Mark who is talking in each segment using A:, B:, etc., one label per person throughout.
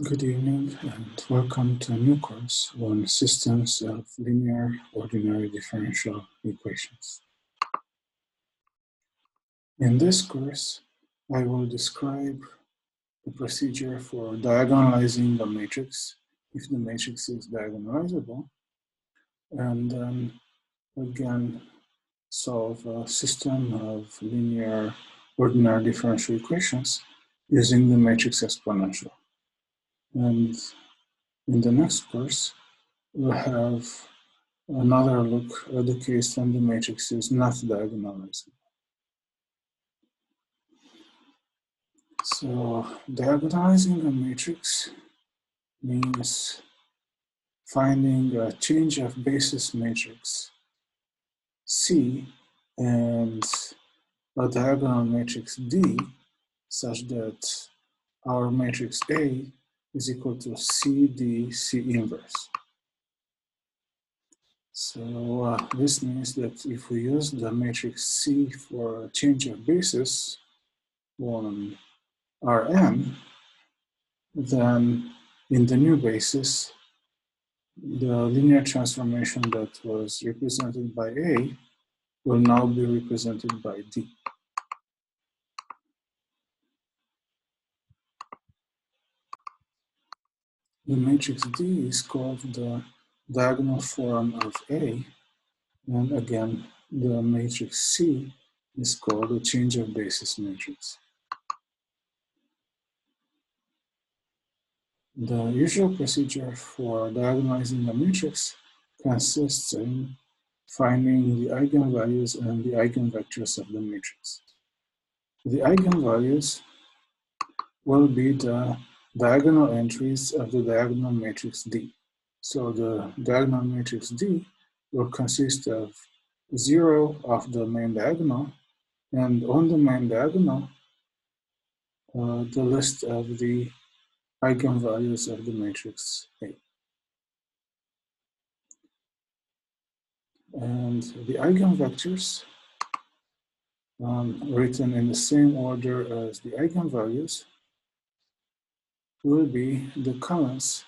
A: Good evening and welcome to a new course on systems of linear ordinary differential equations. In this course, I will describe the procedure for diagonalizing the matrix if the matrix is diagonalizable, and then again solve a system of linear ordinary differential equations using the matrix exponential. And in the next course, we'll have another look at the case when the matrix is not diagonalizable. So diagonalizing a matrix means finding a change of basis matrix C and a diagonal matrix D such that our matrix A is equal to CD C inverse. So this means that if we use the matrix C for a change of basis on Rn, then in the new basis, the linear transformation that was represented by A will now be represented by D. The matrix D is called the diagonal form of A, and again, the matrix C is called the change of basis matrix. The usual procedure for diagonalizing a matrix consists in finding the eigenvalues and the eigenvectors of the matrix. The eigenvalues will be the diagonal entries of the diagonal matrix D. So the diagonal matrix D will consist of 0 of the main diagonal, and on the main diagonal, the list of the eigenvalues of the matrix A. And the eigenvectors, written in the same order as the eigenvalues, will be the columns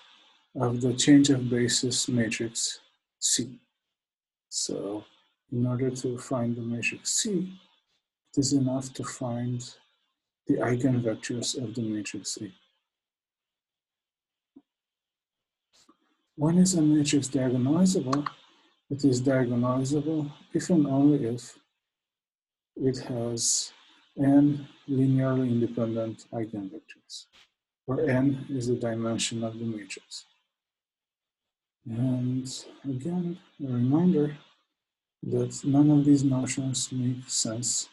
A: of the change of basis matrix C. So in order to find the matrix C, it is enough to find the eigenvectors of the matrix A. When is a matrix diagonalizable? It is diagonalizable if and only if it has n linearly independent eigenvectors, where n is the dimension of the matrix. And again, a reminder that none of these notions make sense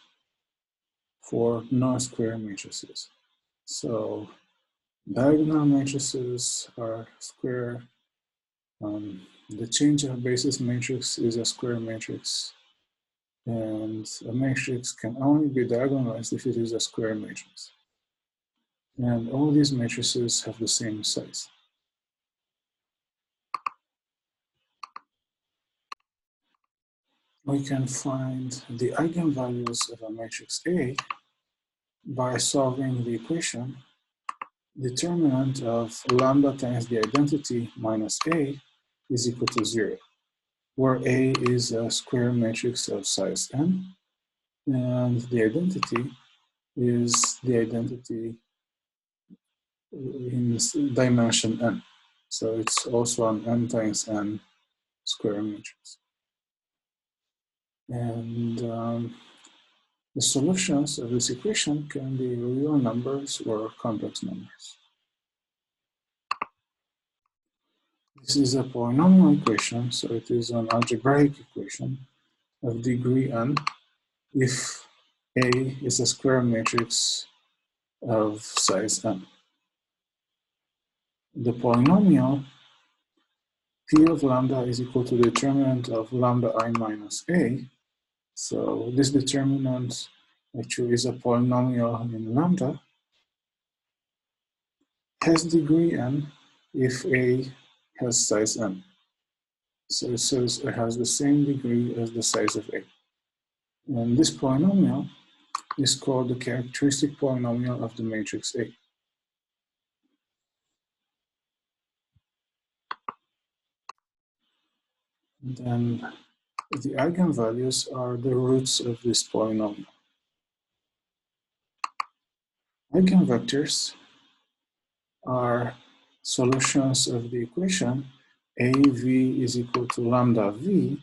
A: for non-square matrices. So diagonal matrices are square. The change of basis matrix is a square matrix. And a matrix can only be diagonalized if it is a square matrix. And all these matrices have the same size. We can find the eigenvalues of a matrix A by solving the equation determinant of lambda times the identity minus A is equal to 0, where A is a square matrix of size n, and the identity is the identity in dimension n. So it's also an n times n square matrix. And the solutions of this equation can be real numbers or complex numbers. This is a polynomial equation, so it is an algebraic equation of degree n if A is a square matrix of size n. The polynomial P of lambda is equal to the determinant of lambda I minus A. So this determinant actually is a polynomial in lambda, has degree n if A has size n. So it says it has the same degree as the size of A. And this polynomial is called the characteristic polynomial of the matrix A. And then the eigenvalues are the roots of this polynomial. Eigenvectors are solutions of the equation AV is equal to lambda V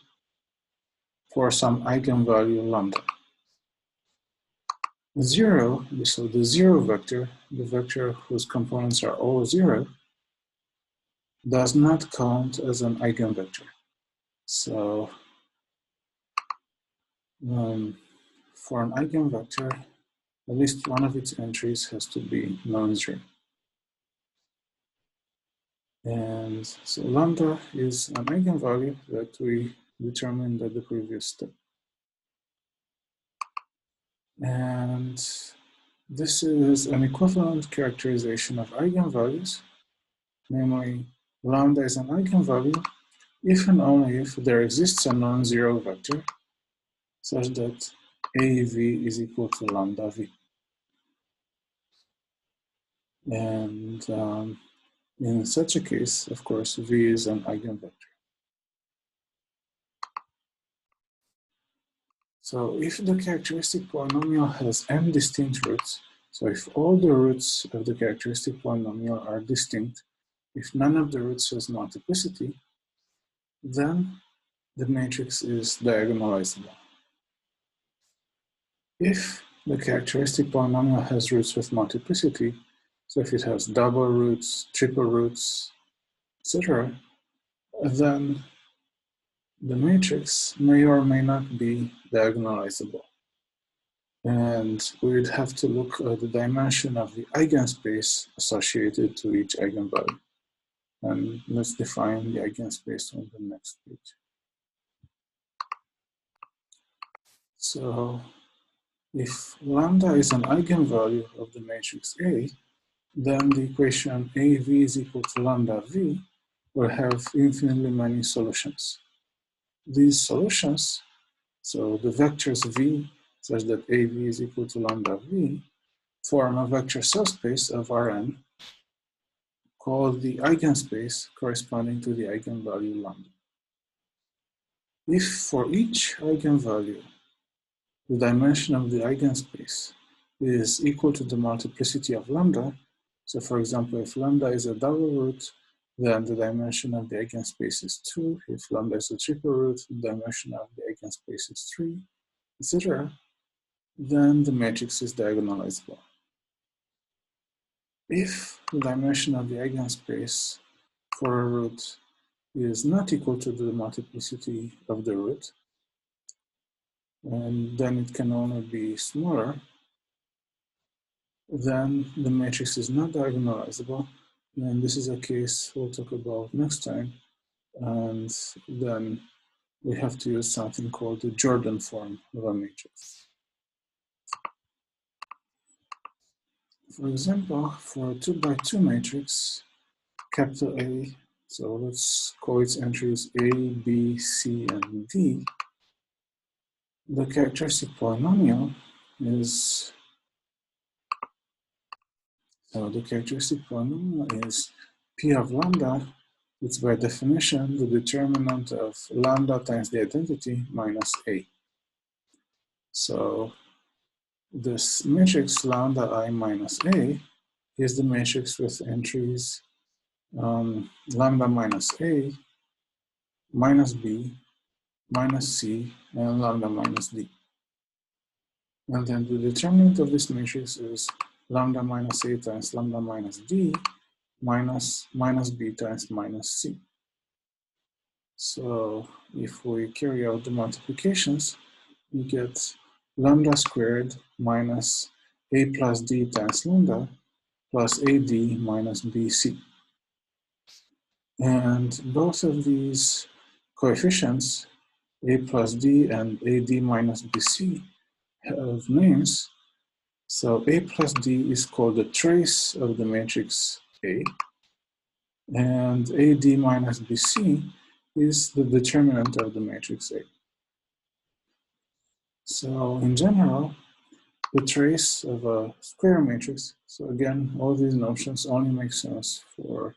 A: for some eigenvalue lambda. 0, so the 0 vector, the vector whose components are all 0, does not count as an eigenvector. So for an eigenvector, at least one of its entries has to be non-zero. And so lambda is an eigenvalue that we determined at the previous step. And this is an equivalent characterization of eigenvalues, namely lambda is an eigenvalue if and only if there exists a non-zero vector such that AV is equal to lambda V. And in such a case, of course, V is an eigenvector. So if the characteristic polynomial has n distinct roots, so if all the roots of the characteristic polynomial are distinct, if none of the roots has multiplicity, then the matrix is diagonalizable. If the characteristic polynomial has roots with multiplicity, so if it has double roots, triple roots, etc., then the matrix may or may not be diagonalizable. And we would have to look at the dimension of the eigenspace associated to each eigenvalue. And let's define the eigenspace on the next page. So if lambda is an eigenvalue of the matrix A, then the equation AV is equal to lambda V will have infinitely many solutions. These solutions, so the vectors V such that AV is equal to lambda V, form a vector subspace of Rn called the eigenspace corresponding to the eigenvalue lambda. If for each eigenvalue, the dimension of the eigenspace is equal to the multiplicity of lambda, so for example, if lambda is a double root, then the dimension of the eigenspace is 2. If lambda is a triple root, the dimension of the eigenspace is 3, etc., then the matrix is diagonalizable. If the dimension of the eigenspace for a root is not equal to the multiplicity of the root, and then it can only be smaller, then the matrix is not diagonalizable. And this is a case we'll talk about next time. And then we have to use something called the Jordan form of a matrix. For example, for a 2x2 matrix, capital A, so let's call its entries A, B, C, and D, the characteristic polynomial is, so the characteristic polynomial is P of lambda. It's by definition the determinant of lambda times the identity minus A. So this matrix lambda I minus A is the matrix with entries lambda minus A, minus B, minus C, and lambda minus D. And then the determinant of this matrix is lambda minus A times lambda minus D minus B times minus C. So if we carry out the multiplications, we get lambda squared minus A plus D times lambda plus AD minus BC. And both of these coefficients, A plus D and AD minus BC, have names. So A plus D is called the trace of the matrix A, and AD minus BC is the determinant of the matrix A. So in general, the trace of a square matrix, so again, all these notions only make sense for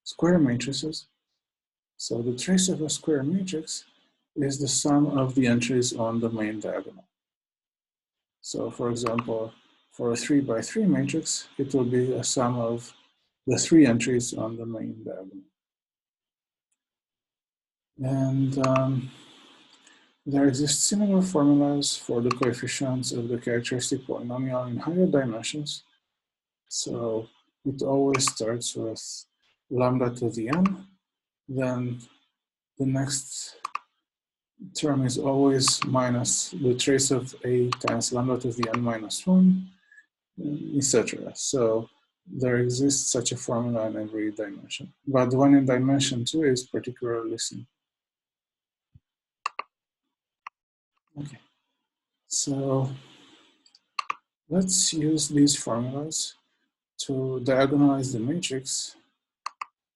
A: square matrices. So the trace of a square matrix is the sum of the entries on the main diagonal. So for example, for a 3 by 3 matrix, it will be a sum of the 3 entries on the main diagonal. And there exist similar formulas for the coefficients of the characteristic polynomial in higher dimensions. So it always starts with lambda to the n, then the next term is always minus the trace of a times lambda to the n minus 1, etc. So there exists such a formula in every dimension. But the one in dimension 2 is particularly simple. Okay, so let's use these formulas to diagonalize the matrix.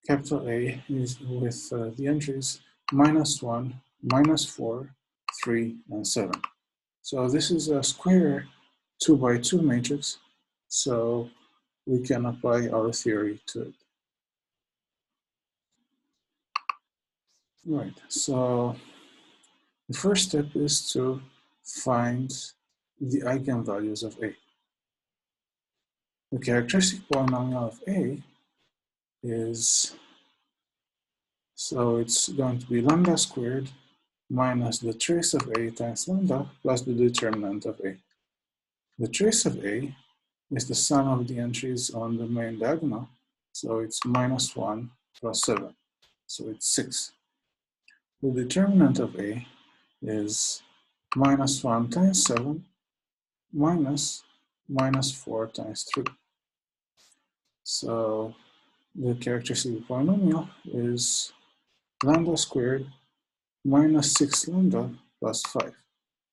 A: Capital A is with the entries -1, -4, 3, and 7. So this is a square 2 by 2 matrix, so we can apply our theory to it. Right, so the first step is to find the eigenvalues of A. The characteristic polynomial of A is, so it's going to be lambda squared minus the trace of A times lambda plus the determinant of A. The trace of A is the sum of the entries on the main diagonal, so it's -1 plus 7, so it's 6. The determinant of A is -1 times 7 minus -4 times 3. So the characteristic polynomial is lambda squared minus 6 lambda plus 5,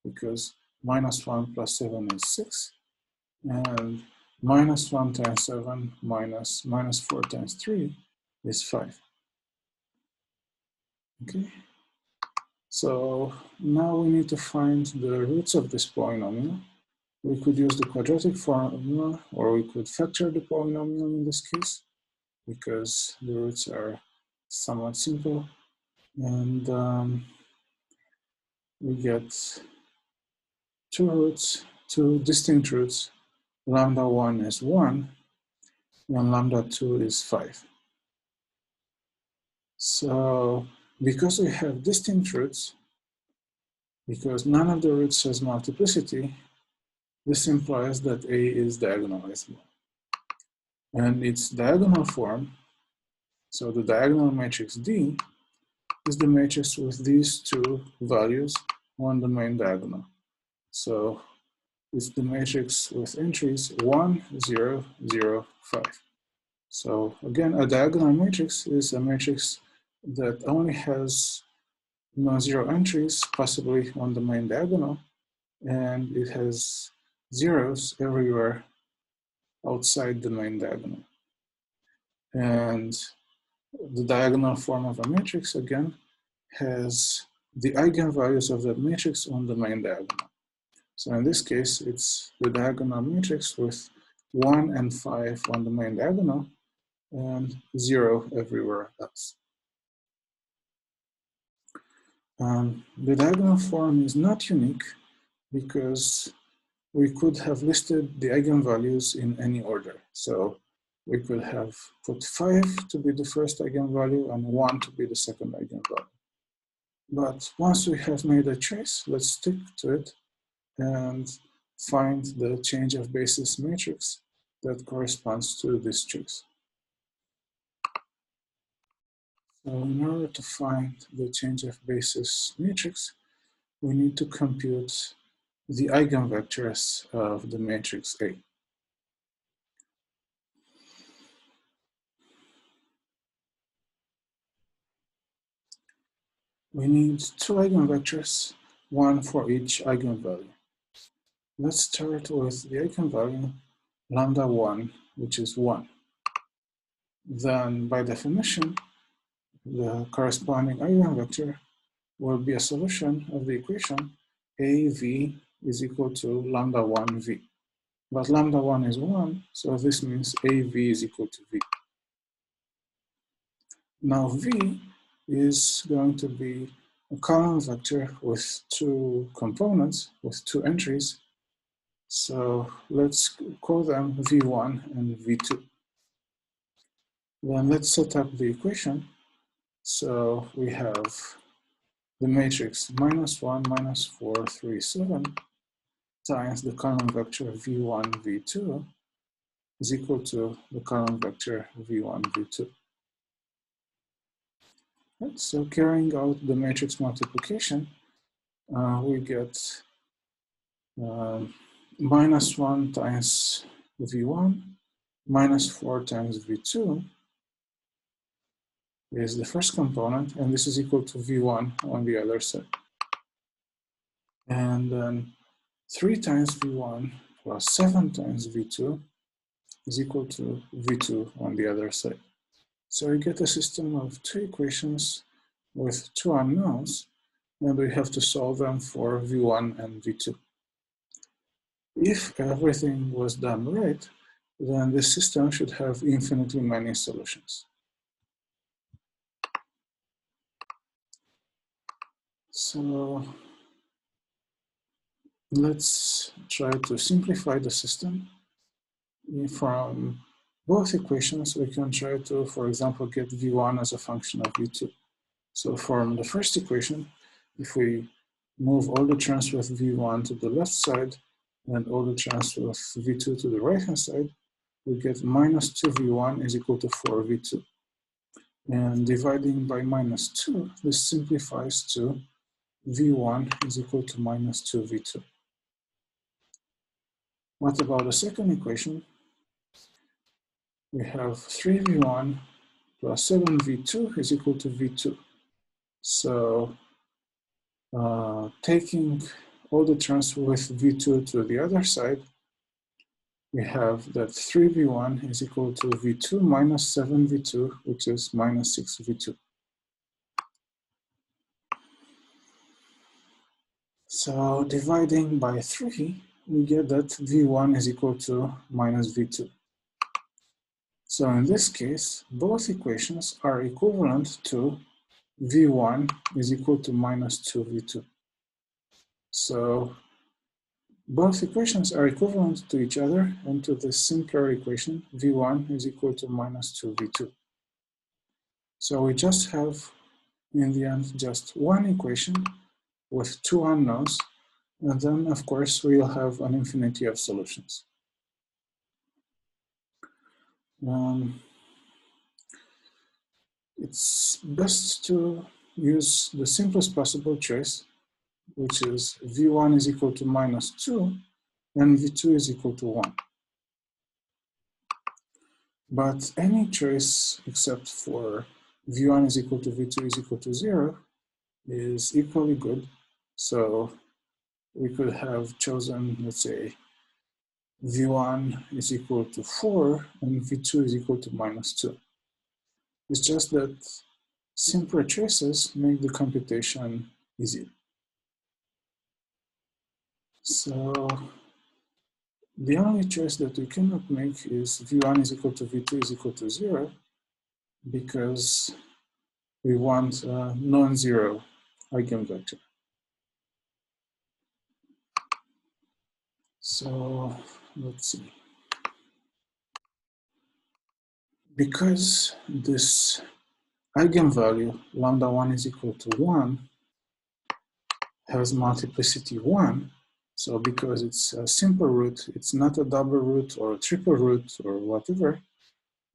A: because -1 plus 7 is 6, and -1 times 7 minus -4 times 3 is 5. Okay, so now we need to find the roots of this polynomial. We could use the quadratic formula, or we could factor the polynomial in this case, because the roots are somewhat simple. And we get two distinct roots. Lambda 1 is 1, and lambda 2 is 5. So because we have distinct roots, because none of the roots has multiplicity, this implies that A is diagonalizable. And its diagonal form, so the diagonal matrix D, is the matrix with these two values on the main diagonal. So it's the matrix with entries 1, 0, 0, 5. So again, a diagonal matrix is a matrix that only has non-zero entries, possibly on the main diagonal, and it has zeros everywhere outside the main diagonal. And the diagonal form of a matrix, again, has the eigenvalues of that matrix on the main diagonal. So in this case, it's the diagonal matrix with 1 and 5 on the main diagonal and 0 everywhere else. The diagonal form is not unique because we could have listed the eigenvalues in any order. So we could have put 5 to be the first eigenvalue and 1 to be the second eigenvalue. But once we have made a choice, let's stick to it and find the change of basis matrix that corresponds to this choice. So in order to find the change of basis matrix, we need to compute the eigenvectors of the matrix A. We need two eigenvectors, one for each eigenvalue. Let's start with the eigenvalue lambda 1, which is 1. Then by definition, the corresponding eigenvector will be a solution of the equation AV is equal to lambda 1 V. But lambda 1 is 1, so this means AV is equal to V. Now V is going to be a column vector with two components, with two entries. So let's call them V1 and V2. Then let's set up the equation. So we have the matrix -1, -4, 3, 7 times the column vector V1, V2 is equal to the column vector V1, V2. Right, so carrying out the matrix multiplication, we get -1 times V1 -4 times V2 is the first component, and this is equal to V1 on the other side. And then 3 times V1 plus 7 times V2 is equal to V2 on the other side. So we get a system of two equations with two unknowns, and we have to solve them for V1 and V2. If everything was done right, then the system should have infinitely many solutions. So let's try to simplify the system. From both equations, we can try to, for example, get V1 as a function of V2. So from the first equation, if we move all the terms with V1 to the left side and all the terms with V2 to the right-hand side, we get -2V1 is equal to 4V2. And dividing by -2, this simplifies to V1 is equal to -2V2. What about the second equation? We have 3V1 plus 7V2 is equal to V2. So taking all the terms with V2 to the other side, we have that 3V1 is equal to V2 minus 7V2, which is minus 6V2. So dividing by 3, we get that V1 is equal to minus V2. So in this case, both equations are equivalent to V1 is equal to minus 2V2. So both equations are equivalent to each other and to the simpler equation, V1 is equal to minus 2V2. So we just have, in the end, just one equation with two unknowns, and then, of course, we'll have an infinity of solutions. It's best to use the simplest possible choice, which is V1 is equal to minus 2, and V2 is equal to 1. But any choice except for V1 is equal to V2 is equal to 0 is equally good. So we could have chosen, let's say, V1 is equal to 4 and V2 is equal to minus 2. It's just that simpler choices make the computation easier. So the only choice that we cannot make is V1 is equal to V2 is equal to 0, because we want a non-zero eigenvector. So let's see. Because this eigenvalue, lambda 1 is equal to 1, has multiplicity 1, so because it's a simple root, it's not a double root or a triple root or whatever,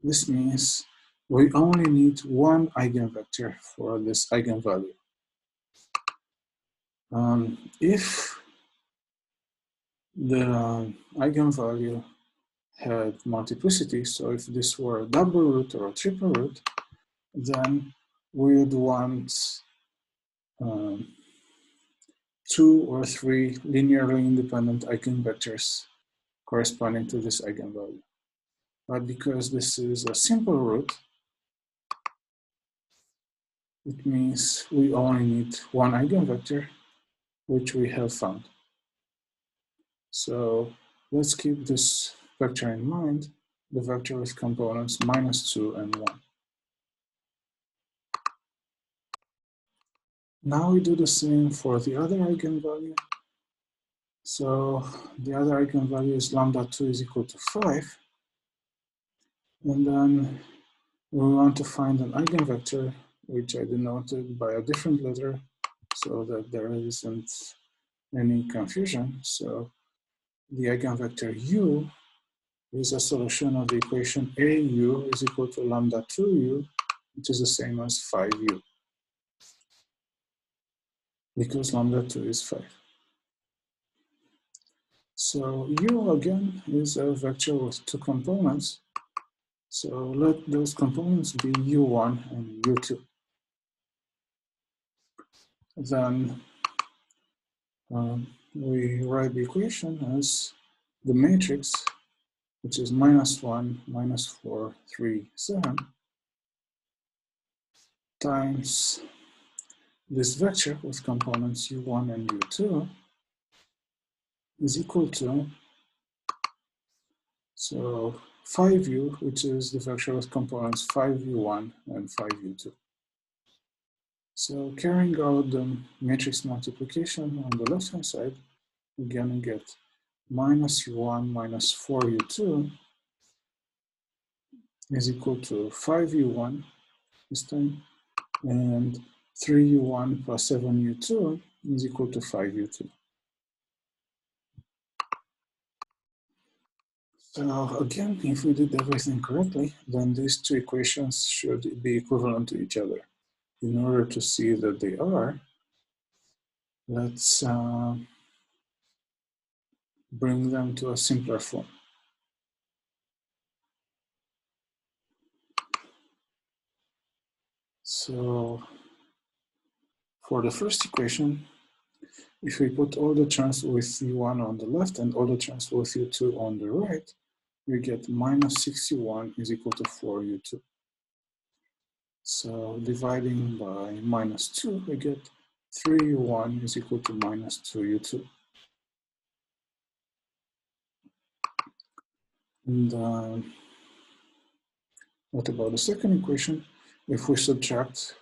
A: this means we only need one eigenvector for this eigenvalue. If the eigenvalue had multiplicity, so if this were a double root or a triple root, then we would want 2 or 3 linearly independent eigenvectors corresponding to this eigenvalue. But because this is a simple root, it means we only need one eigenvector, which we have found. So let's keep this vector in mind, the vector with components -2 and 1. Now we do the same for the other eigenvalue. So the other eigenvalue is lambda 2 is equal to 5. And then we want to find an eigenvector, which I denoted by a different letter so that there isn't any confusion. So the eigenvector u is a solution of the equation AU is equal to lambda 2u, which is the same as 5u, because lambda 2 is 5. So u again is a vector with two components. So let those components be u1 and u2. Then we write the equation as the matrix, which is -1, -4, 3, 7, times this vector with components u1 and u2 is equal to, so 5u, which is the vector with components 5u1 and 5u2. So carrying out the matrix multiplication on the left-hand side, we're gonna get -u1 minus 4u2 is equal to 5u1 this time, and 3u1 plus 7u2 is equal to 5u2. So again, if we did everything correctly, then these two equations should be equivalent to each other. In order to see that they are, let's bring them to a simpler form. So for the first equation, if we put all the terms with u1 on the left and all the terms with u2 on the right, we get -61 is equal to 4u2. So dividing by -2, we get 3u1 is equal to -2u2. And what about the second equation? If we subtract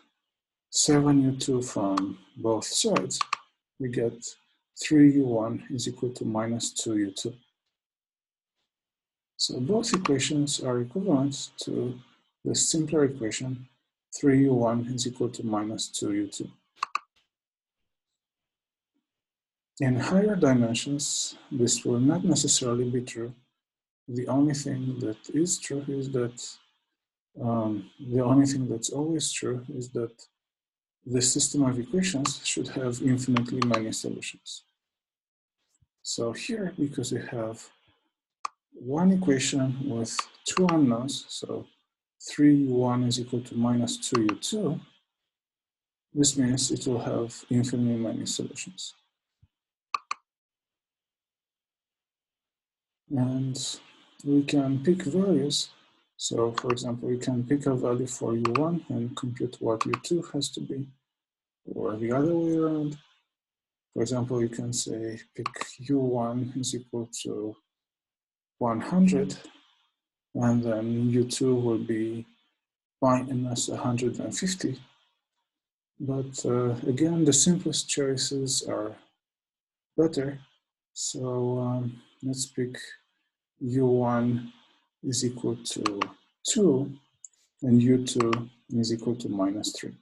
A: 7u2 from both sides, we get 3u1 is equal to -2u2. So both equations are equivalent to the simpler equation 3u1 is equal to -2u2. In higher dimensions, this will not necessarily be true. The only thing that is true is that the only thing that's always true is that the system of equations should have infinitely many solutions. So here, because we have one equation with two unknowns, so 3u1 is equal to -2u2, this means it will have infinitely many solutions. And we can pick values. So for example, we can pick a value for u1 and compute what u2 has to be, or the other way around. For example, you can say pick u1 is equal to 100, and then u2 will be -150. But again, the simplest choices are better. So let's pick u1 is equal to 2, and u2 is equal to -3.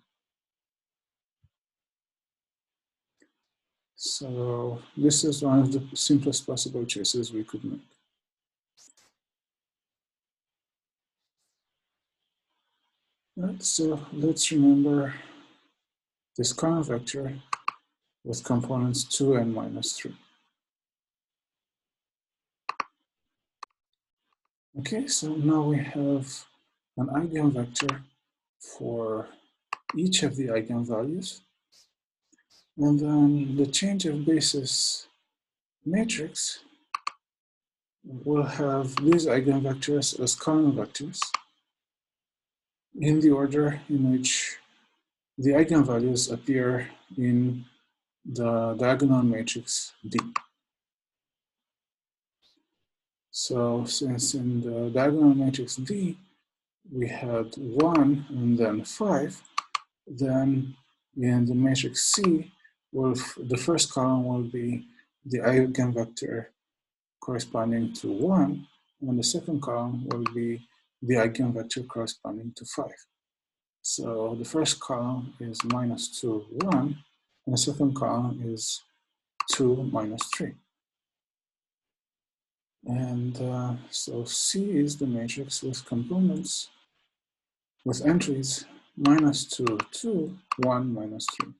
A: So this is one of the simplest possible choices we could make. Let's remember this common vector with components 2 and -3. Okay, so now we have an eigenvector for each of the eigenvalues. And then the change of basis matrix will have these eigenvectors as common vectors in the order in which the eigenvalues appear in the diagonal matrix D. So since in the diagonal matrix D, we had 1 and then 5, then In the matrix C, the first column will be the eigenvector corresponding to 1, and the second column will be the eigenvector corresponding to 5. So the first column is -2, 1, and the second column is 2, -3. And so C is the matrix with components, with entries -2, 2, 1, -3.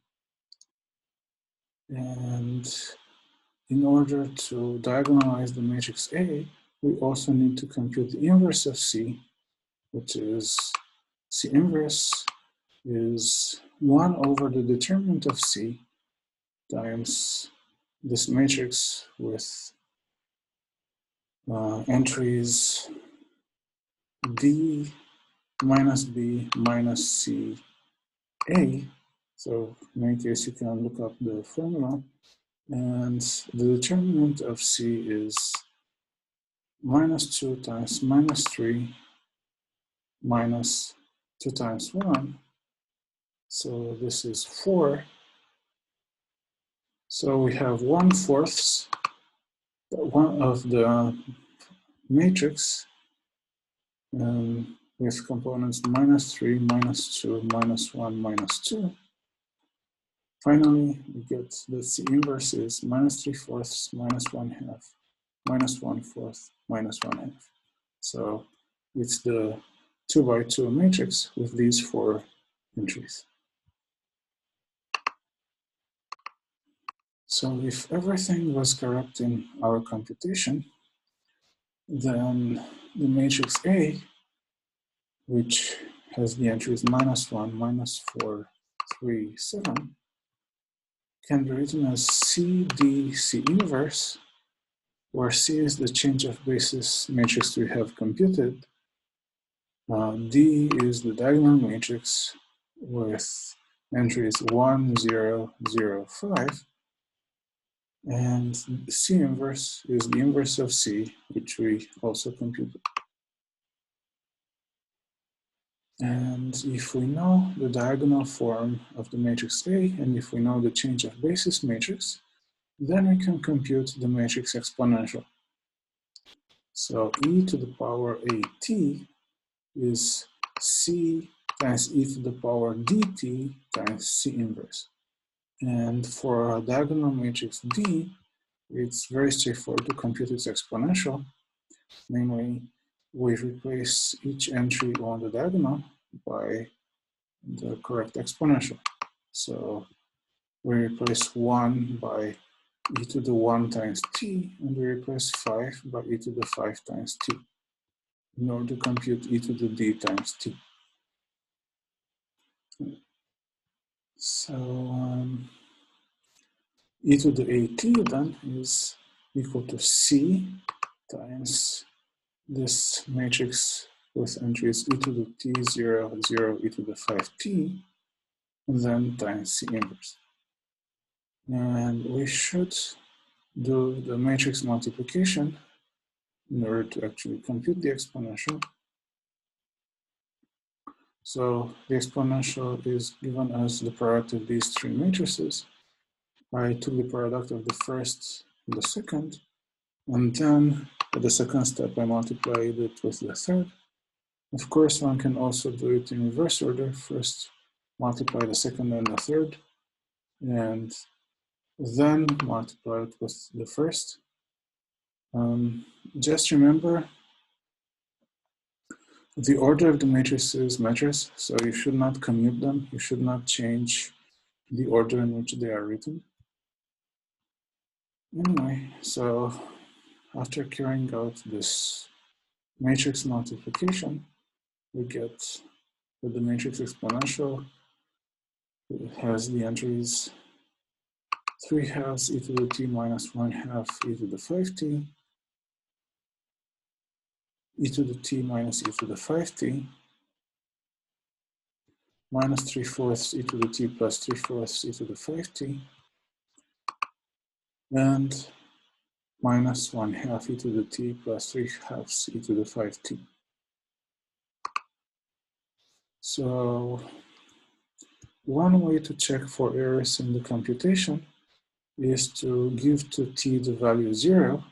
A: And in order to diagonalize the matrix A, we also need to compute the inverse of C, which is C inverse is 1 over the determinant of C times this matrix with entries D minus B minus C A. So in any case, you can look up the formula. And the determinant of C is -2 times -3 minus 2 times 1. So this is 4. So we have 1/4 of the matrix with components -3, -2, -1, -2. Finally, we get that C inverse is -3/4, -1/2, -1/4, -1/2. So it's the 2 by 2 matrix with these 4 entries. So if everything was correct in our computation, then the matrix A, which has the entries -1, -4, 3, 7, can be written as CD C inverse, where C is the change of basis matrix we have computed. D is the diagonal matrix with entries 1, 0, 0, 5. And C inverse is the inverse of C, which we also computed. And if we know the diagonal form of the matrix A, and if we know the change of basis matrix, then we can compute the matrix exponential. So e to the power at is C times e to the power dt times C inverse. And for a diagonal matrix D, it's very straightforward to compute its exponential. Namely, we replace each entry on the diagonal by the correct exponential. So we replace 1 by e to the 1 times t, and we replace 5 by e to the 5 times t in order to compute e to the d times t. So e to the at then is equal to c times this matrix with entries e to the t, 0, 0, e to the 5t, and then times C inverse. And we should do the matrix multiplication in order to actually compute the exponential. So the exponential is given as the product of these 3 matrices. I took the product of the first and the second, and then at the second step I multiplied it with the third. Of course, one can also do it in reverse order. First, multiply the second and the third, and then multiply it with the first. Just remember, the order of the matrices matters, so you should not commute them. You should not change the order in which they are written. Anyway, so after carrying out this matrix multiplication, we get that the matrix exponential has the entries 3/2 e to the t minus 1/2 e to the 5t, e to the t minus e to the 5t, minus 3/4 e to the t plus 3/4 e to the 5t, and minus 1/2 e to the t plus 3/2 e to the 5t. So One way to check for errors in the computation is to give to t the value 0,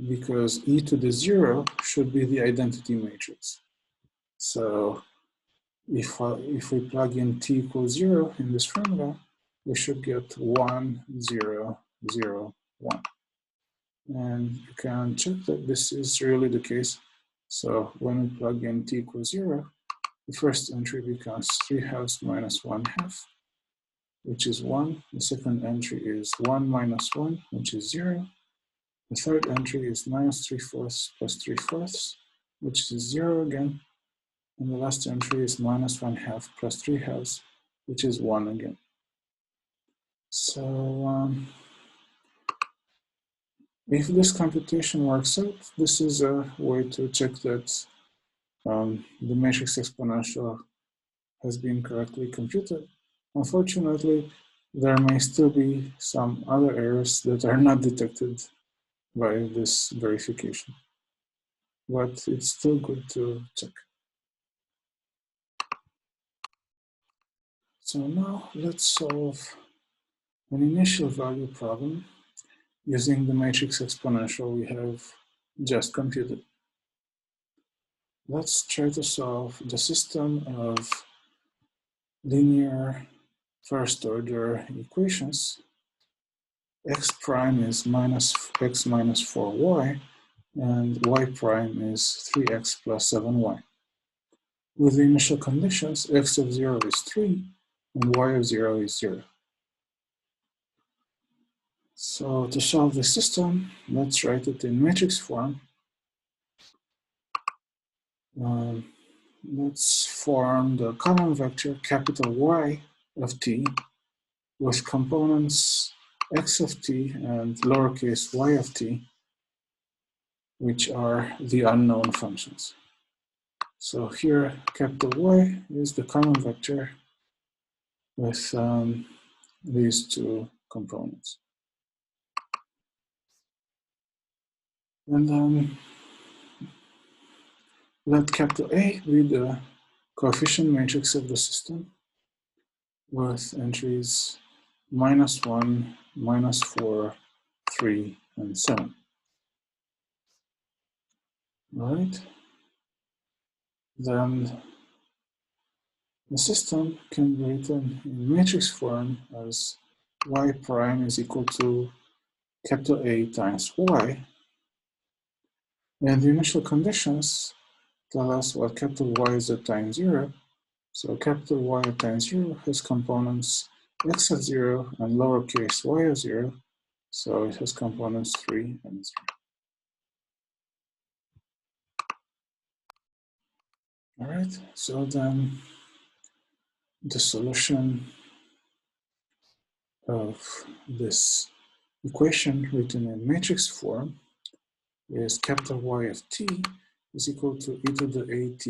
A: because e to the 0 should be the identity matrix. So if we plug in t equals 0 in this formula, we should get 1, 0, 0, 1. And you can check that this is really the case. So when we plug in t equals 0, the first entry becomes 3/2 minus 1/2, which is 1. The second entry is 1 minus 1, which is 0. The third entry is minus 3/4 plus 3/4, which is 0 again. And the last entry is minus 1/2 plus 3/2, which is 1 again. So if this computation works out, this is a way to check that the matrix exponential has been correctly computed. Unfortunately, there may still be some other errors that are not detected by this verification, but it's still good to check. So now let's solve an initial value problem using the matrix exponential we have just computed. Let's try to solve the system of linear first order equations. X prime is minus x minus 4y, and y prime is 3x plus 7y. With the initial conditions, x of 0 is 3, and y of 0 is 0. So to solve the system, let's write it in matrix form. Let's form the column vector capital Y of t with components x of t and lowercase y of t, which are the unknown functions. So here, capital Y is the column vector with these two components. And then let capital A be the coefficient matrix of the system with entries -1, -4, 3, and 7. All right? Then the system can be written in matrix form as y prime is equal to capital A times y. And the initial conditions tell us what capital Y is at time 0. So capital Y at time 0 has components x of 0 and lowercase y of 0. So it has components 3 and 0. All right, so then the solution of this equation written in matrix form is capital Y of t is equal to e to the at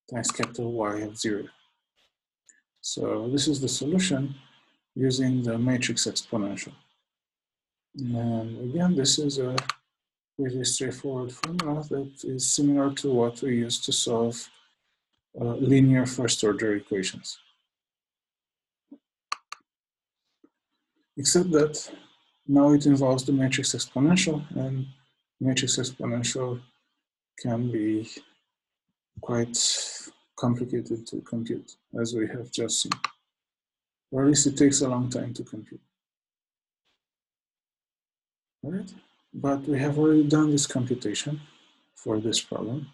A: times capital Y of 0. So this is the solution using the matrix exponential. And again, this is a pretty straightforward formula that is similar to what we use to solve linear first order equations. Except that now it involves the matrix exponential, and matrix exponential can be quite complicated to compute, as we have just seen. Or at least it takes a long time to compute. All right, but we have already done this computation for this problem.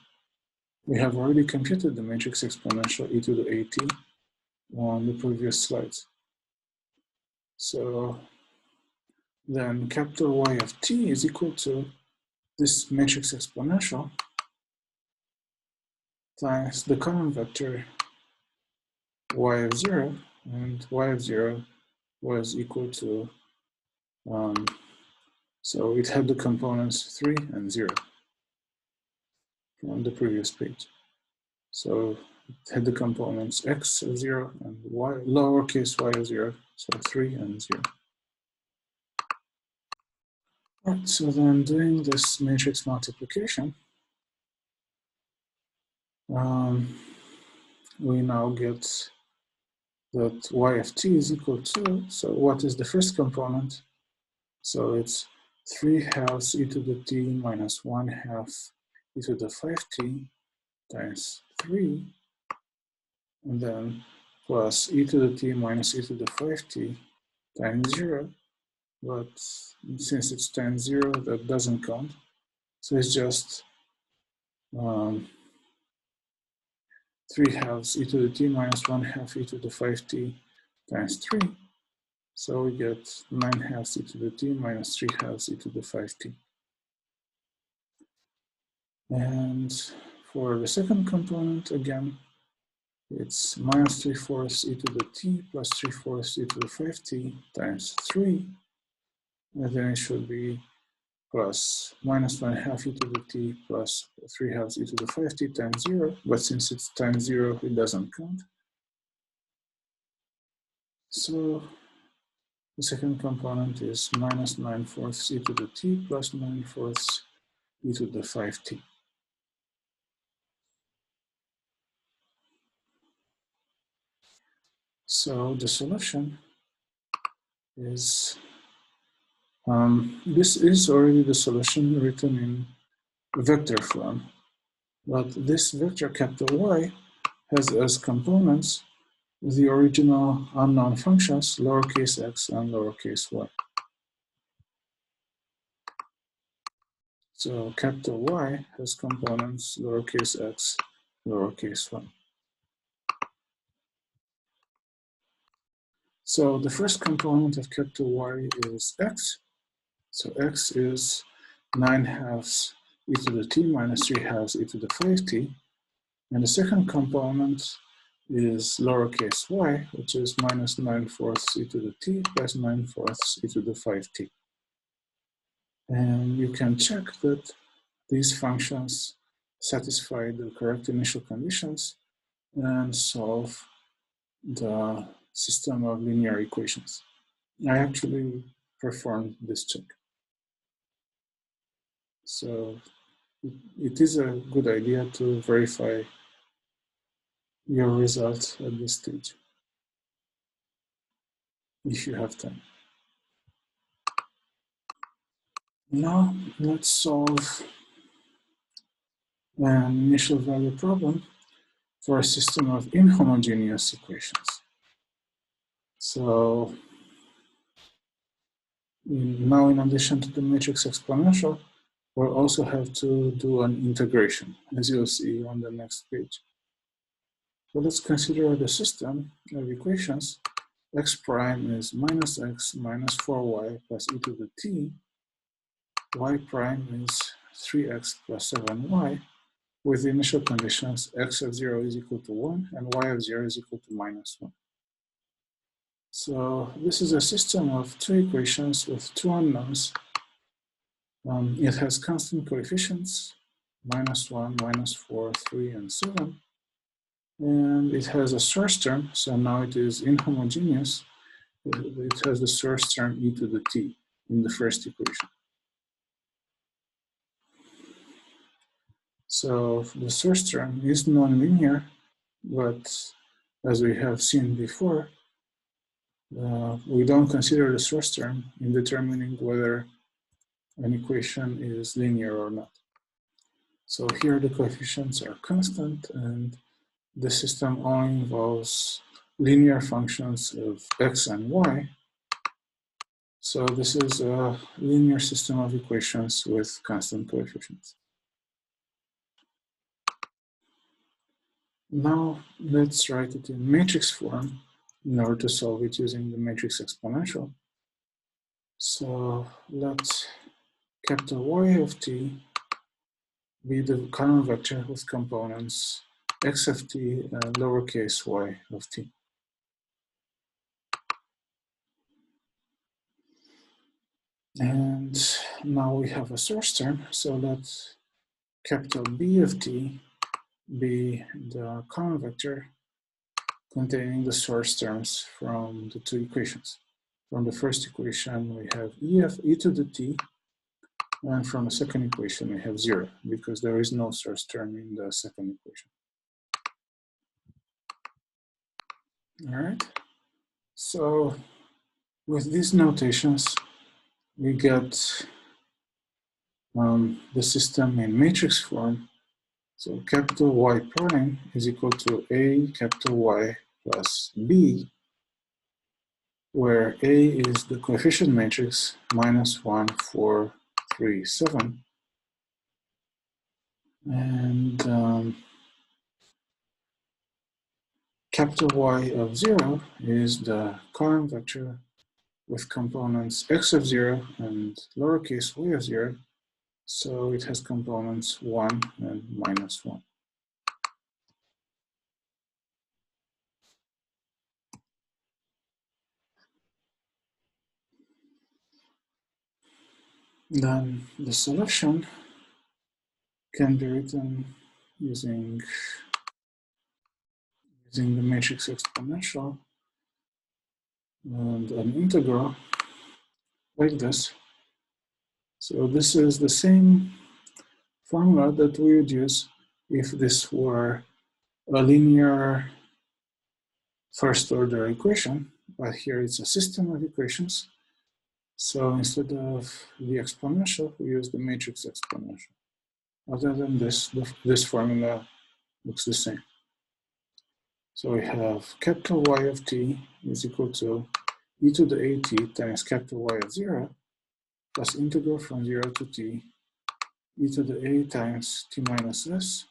A: We have already computed the matrix exponential e to the at on the previous slides. So then capital Y of t is equal to this matrix exponential times the column vector y of 0, and y of 0 was equal to, so it had the components 3 and 0 from the previous page. So it had the components x of 0 and y, lowercase y of 0, so 3 and 0. All right, so then doing this matrix multiplication, we now get that y of t is equal to, so what is the first component? So it's 3/2 e to the t minus 1/2 e to the 5t times 3, and then plus e to the t minus e to the 5t times 0. But since it's times 0, that doesn't count. So it's just 3/2 e to the t minus 1/2 e to the 5t times 3. So we get 9/2 e to the t minus 3/2 e to the 5t. And for the second component, again, it's minus 3/4 e to the t plus 3/4 e to the 5t times 3. And then it should be plus minus 1/2 e to the t plus 3/2 e to the 5t times 0. But since it's times 0, it doesn't count. So the second component is minus 9/4 e to the t plus 9/4 e to the 5t. So the solution is, this is already the solution written in vector form, but this vector capital Y has as components the original unknown functions lowercase x and lowercase y. So capital Y has components lowercase x, lowercase y. So the first component of capital Y is x. So x is 9/2 e to the t minus 3/2 e to the 5t. And the second component is lowercase y, which is minus 9/4 e to the t plus 9/4 e to the 5t. And you can check that these functions satisfy the correct initial conditions and solve the system of linear equations. I actually performed this check. So it is a good idea to verify your results at this stage, if you have time. Now let's solve an initial value problem for a system of inhomogeneous equations. So now, in addition to the matrix exponential, we'll also have to do an integration, as you'll see on the next page. So let's consider the system of equations. X prime is minus x minus 4y plus e to the t. Y prime is 3x plus 7y, with the initial conditions x of 0 is equal to 1 and y of 0 is equal to minus 1. So this is a system of two equations with two unknowns. It has constant coefficients, minus 1, minus 4, 3, and 7. And it has a source term, so now it is inhomogeneous. It has the source term e to the t in the first equation. So the source term is nonlinear, but as we have seen before, we don't consider the source term in determining whether an equation is linear or not. So here the coefficients are constant, and the system only involves linear functions of x and y. So this is a linear system of equations with constant coefficients. Now let's write it in matrix form in order to solve it using the matrix exponential. So let capital Y of t be the column vector with components x of t and lowercase y of t. And now we have a source term, so let capital B of t be the column vector containing the source terms from the two equations. From the first equation, we have e to the t, and from the second equation, we have 0, because there is no source term in the second equation. All right, So with these notations, we get the system in matrix form. So capital Y prime is equal to A capital Y plus B, where A is the coefficient matrix minus 1, 4, 3, 7. And capital Y of 0 is the column vector with components x of 0 and lowercase y of 0. So it has components 1 and minus 1. Then the solution can be written using the matrix exponential and an integral like this. So this is the same formula that we would use if this were a linear first order equation, but here it's a system of equations. So instead of the exponential, we use the matrix exponential. Other than this, this formula looks the same. So we have capital Y of t is equal to e to the at times capital Y of 0 plus integral from 0 to t e to the a times t minus s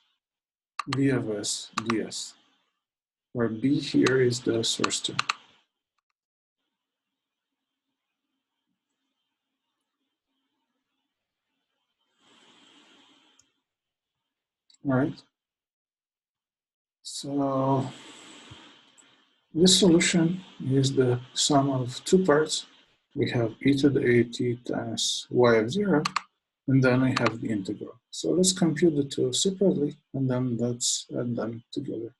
A: v of s ds, where b here is the source term. All right. So this solution is the sum of two parts. We have e to the at times y of 0, and then we have the integral. So let's compute the two separately, and then let's add them together.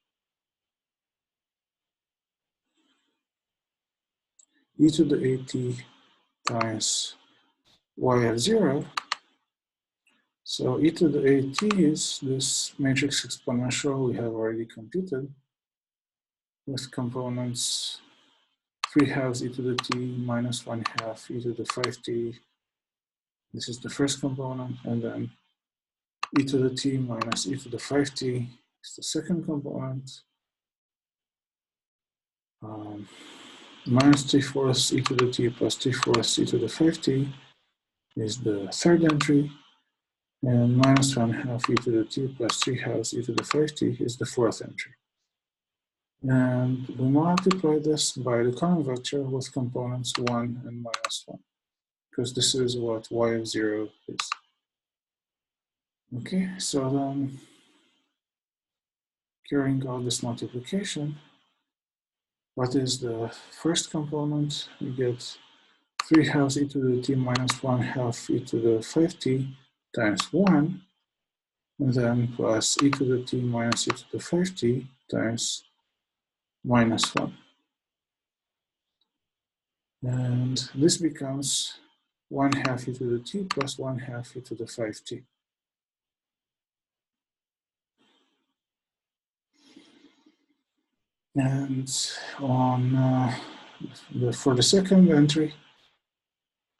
A: E to the at times y of 0. So e to the at is this matrix exponential we have already computed with components 3/2 e to the t minus 1/2 e to the 5t. This is the first component, and then e to the t minus e to the 5t is the second component. Minus 3/4 e to the t plus 3/4 e to the 5t is the third entry, and minus 1/2 e to the t plus 3/2 e to the 5t is the fourth entry. And we multiply this by the column vector with components 1 and minus 1, because this is what y of 0 is. Okay, so then carrying out this multiplication, what is the first component? We get 3/2 e to the t minus 1/2 e to the 5t times 1, and then plus e to the t minus e to the 5t times minus 1. And this becomes 1/2 e to the t plus 1/2 e to the 5t. And on for the second entry,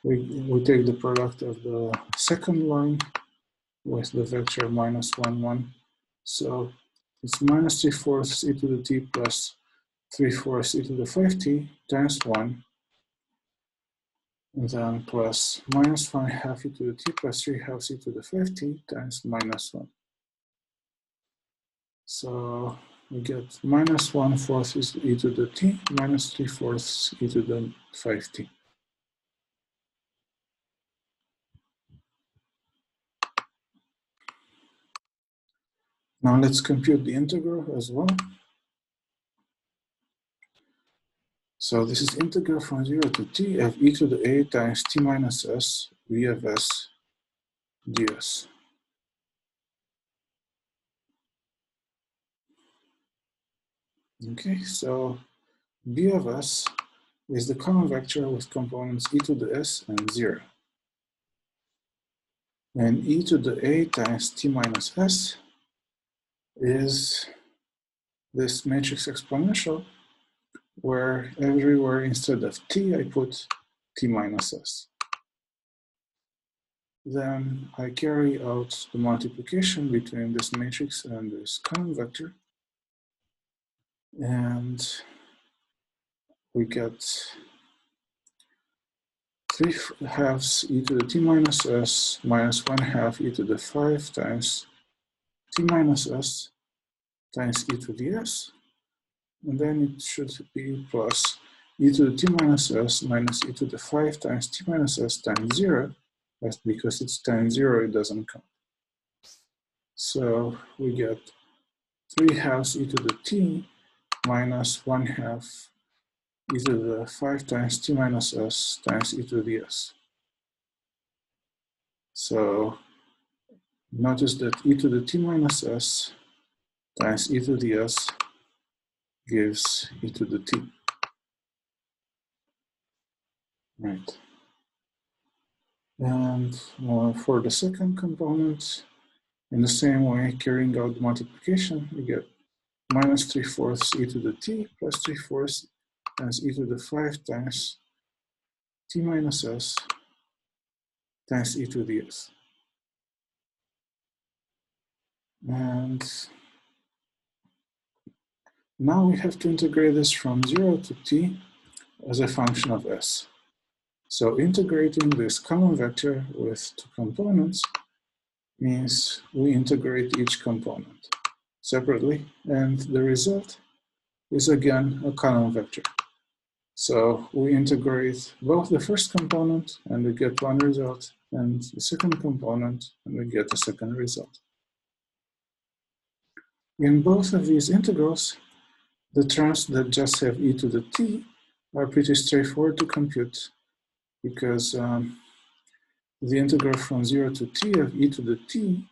A: we take the product of the second line with the vector minus 1, 1. So it's minus 3/4 e to the t plus 3/4 e to the 5t times 1, and then plus minus 1/2 e to the t plus 3/2 e to the 5t times minus 1. So we get minus 1/4 e to the t minus 3/4 e to the 5t. Now let's compute the integral as well. So this is integral from 0 to t of e to the a times t minus s v of s ds. Okay, so b of s is the common vector with components e to the s and 0. And e to the a times t minus s is this matrix exponential where everywhere instead of t, I put t minus s. Then I carry out the multiplication between this matrix and this column vector, and we get 3/2 e to the t minus s minus 1/2 e to the 5 times t minus s times e to the s, and then it should be plus e to the t minus s minus e to the 5 times t minus s times 0. That's because it's times 0, it doesn't count. So we get 3/2 e to the t minus 1/2 e to the 5 times t minus s times e to the s. So notice that e to the t minus s times e to the s gives e to the t. Right. And for the second component, in the same way, carrying out the multiplication, we get minus 3/4 e to the t plus 3/4 times e to the 5 times t minus s times e to the s. And now we have to integrate this from 0 to t as a function of s. So integrating this column vector with two components means we integrate each component separately, and the result is again a column vector. So we integrate both the first component and we get one result, and the second component and we get a second result. In both of these integrals, the terms that just have e to the t are pretty straightforward to compute, because the integral from 0 to t of e to the t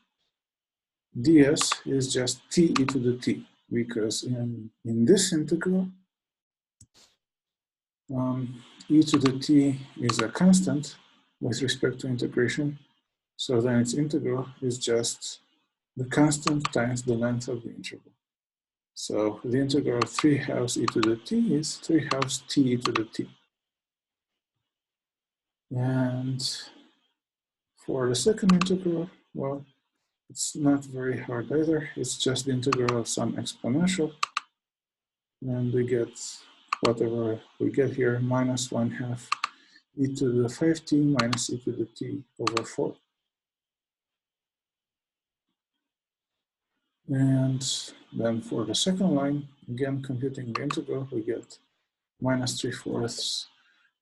A: ds is just t e to the t, because in this integral, e to the t is a constant with respect to integration, so then its integral is just the constant times the length of the interval. So the integral of 3/2 e to the t is 3/2 t e to the t. And for the second integral, well, it's not very hard either. It's just the integral of some exponential, and we get whatever we get here, minus 1/2 e to the 5t minus e to the t over 4. And then for the second line, again computing the integral, we get minus 3/4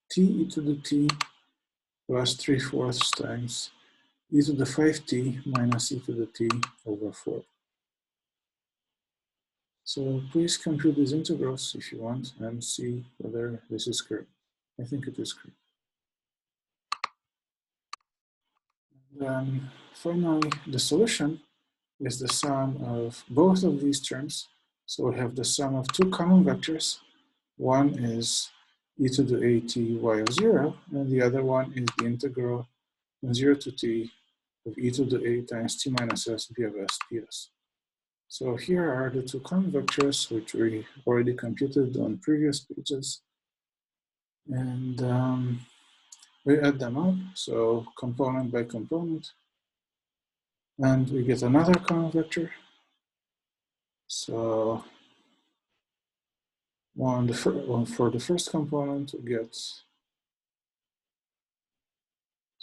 A: t e to the t plus 3/4 times e to the 5t minus e to the t over 4. So please compute these integrals if you want and see whether this is correct. I think it is correct. Then finally, the solution is the sum of both of these terms. So we have the sum of two common vectors. One is e to the at y of 0, and the other one is the integral from 0 to t of e to the a times t minus s b of s ds. So here are the two common vectors, which we already computed on previous pages. And we add them up, so component by component. And we get another common vector. So for the first component, we get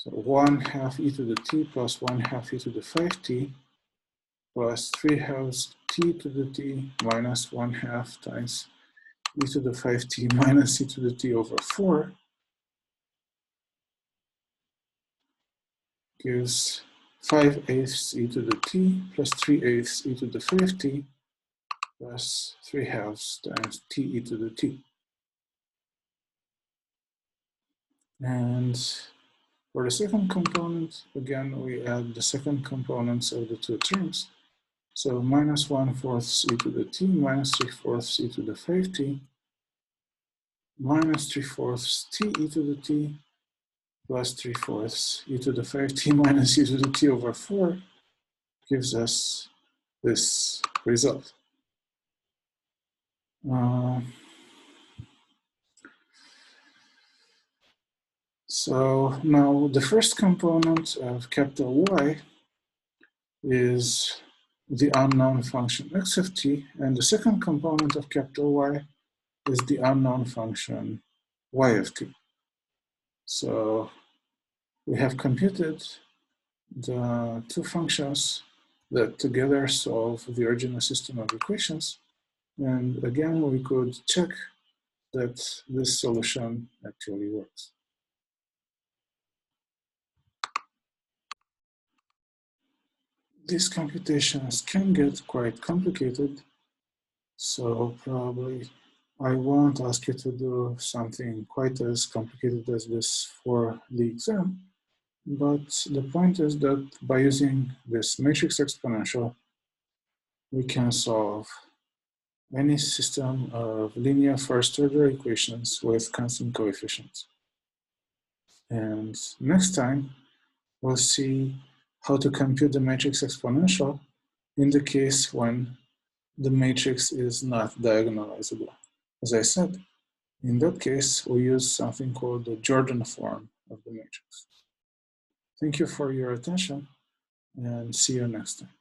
A: 1/2 e to the t plus 1/2 e to the 5t plus 3/2 t to the t minus 1/2 times e to the 5t minus e to the t over 4 gives 5/8 e to the t plus 3/8 e to the 5t plus 3/2 times t e to the t. And for the second component, again, we add the second components of the two terms. So minus 1/4 e to the t minus 3/4 e to the 5t minus 3/4 t e to the t plus 3/4 e to the 5t minus e to the t over 4 gives us this result. So now the first component of capital Y is the unknown function x of t, and the second component of capital Y is the unknown function y of t. So we have computed the two functions that together solve the original system of equations. And again, we could check that this solution actually works. These computations can get quite complicated, so probably I won't ask you to do something quite as complicated as this for the exam. But the point is that by using this matrix exponential, we can solve any system of linear first-order equations with constant coefficients. And next time, we'll see how to compute the matrix exponential in the case when the matrix is not diagonalizable. As I said, in that case, we use something called the Jordan form of the matrix. Thank you for your attention, and see you next time.